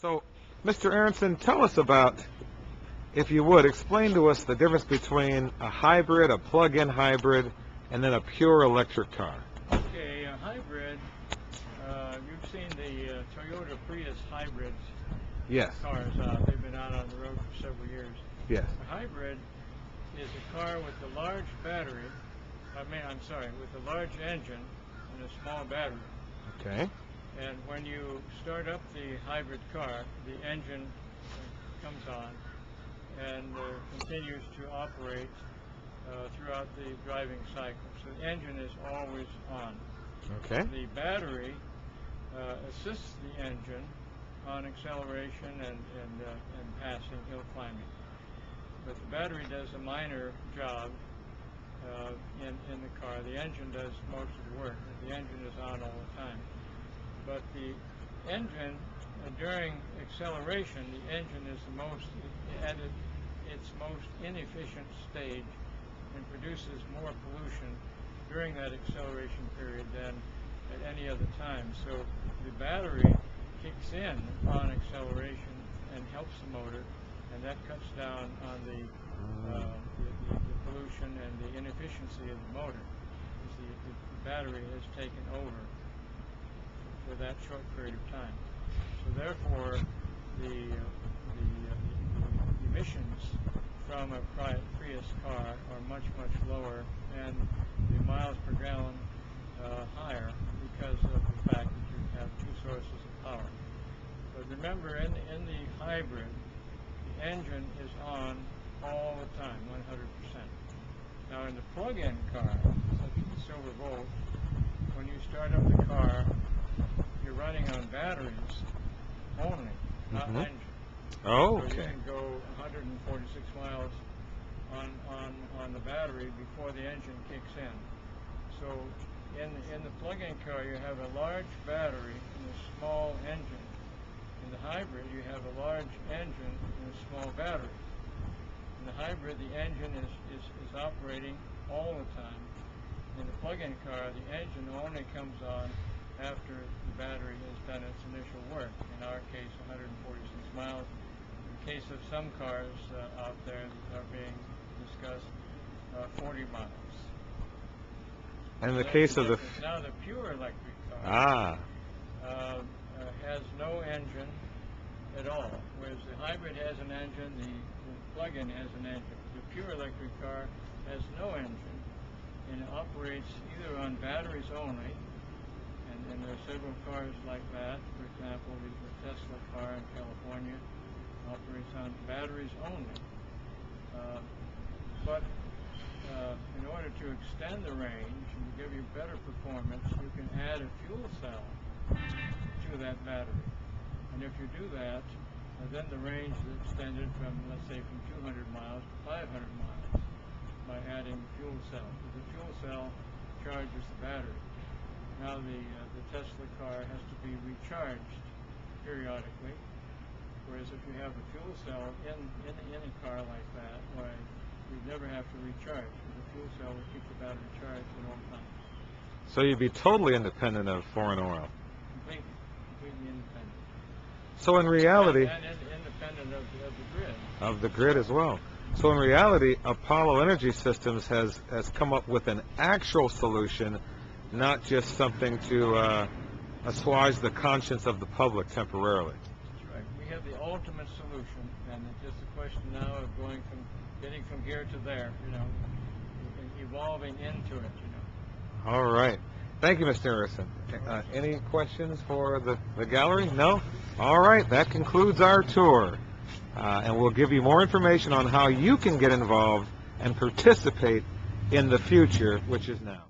So, Mr. Aronsson, tell us about, if you would, explain to us the difference between a hybrid, a plug-in hybrid, and then a pure electric car. Okay, a hybrid, you've seen the Toyota Prius hybrids. Yes. Cars they've been out on the road for several years. Yes. A hybrid is a car with a large battery, with a large engine and a small battery. Okay. And when you start up the hybrid car, the engine comes on and continues to operate throughout the driving cycle. So the engine is always on. Okay. The battery assists the engine on acceleration and passing, hill climbing. But the battery does a minor job in the car. The engine does most of the work. The engine is on all the time. But the engine, during acceleration, the engine is at its most inefficient stage and produces more pollution during that acceleration period than at any other time. So the battery kicks in on acceleration and helps the motor, and that cuts down on the pollution and the inefficiency of the motor. The battery has taken over for that short period of time. So therefore, the emissions from a Prius car are much, much lower, and the miles per gallon higher because of the fact that you have two sources of power. But remember, in the hybrid, the engine is on all the time, 100%. Now in the plug-in car, such as the Silver Volt, when you start up the car, you're running on batteries only, not engine. Oh, okay. So you okay. can go 146 miles on the battery before the engine kicks in. So in the plug-in car, you have a large battery and a small engine. In the hybrid, you have a large engine and a small battery. In the hybrid, the engine is operating all the time. In the plug-in car, the engine only comes on after the battery has done its initial work. In our case, 146 miles. In the case of some cars out there that are being discussed, 40 miles. And in the case of the... Now the pure electric car has no engine at all, whereas the hybrid has an engine, the plug-in has an engine. The pure electric car has no engine and operates either on batteries only, and there are several cars like that. For example, the Tesla car in California operates on batteries only. But in order to extend the range and to give you better performance, you can add a fuel cell to that battery. And if you do that, then the range is extended from, let's say, from 200 miles to 500 miles by adding the fuel cell. Because the fuel cell charges the battery. Now the Tesla car has to be recharged periodically, whereas if you have a fuel cell in a car like that, why you'd never have to recharge, because the fuel cell will keep the battery charged at all times. So you'd be totally independent of foreign oil. Completely independent. So in reality... And independent of the grid. Of the grid as well. So in reality, Apollo Energy Systems has come up with an actual solution, not just something to assuage the conscience of the public temporarily. That's right. We have the ultimate solution, and it's just a question now of getting from here to there, evolving into it, All right. Thank you, Mr. Aronsson. Any questions for the gallery? No? All right. That concludes our tour. And we'll give you more information on how you can get involved and participate in the future, which is now.